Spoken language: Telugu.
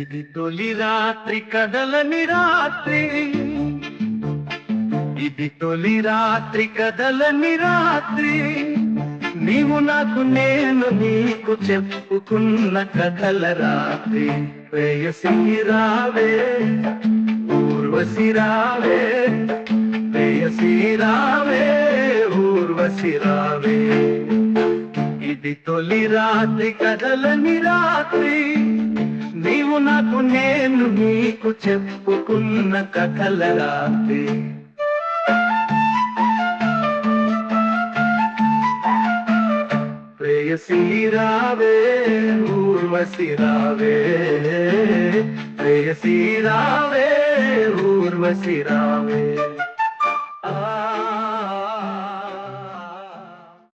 ఇది తొలి రాత్రి కదలని రాత్రి, ఇది తొలి రాత్రి కదలని రాత్రి, నీవు నాకు నేను నీకు చెప్పుకున్న కథల రాత్రి. ప్రేయసి రావే ఊర్వశి రావే, ప్రేయసి రావే ఊర్వశి రావే. ఇది తొలి రాత్రి కదలని రాత్రి, నీవు నాకు నేను నీకు చెప్పుకున్న కథల రాత్రి. ప్రేయసి రావే ఊర్వశి రావే, ప్రేయసి రావే ఊర్వశి రావే.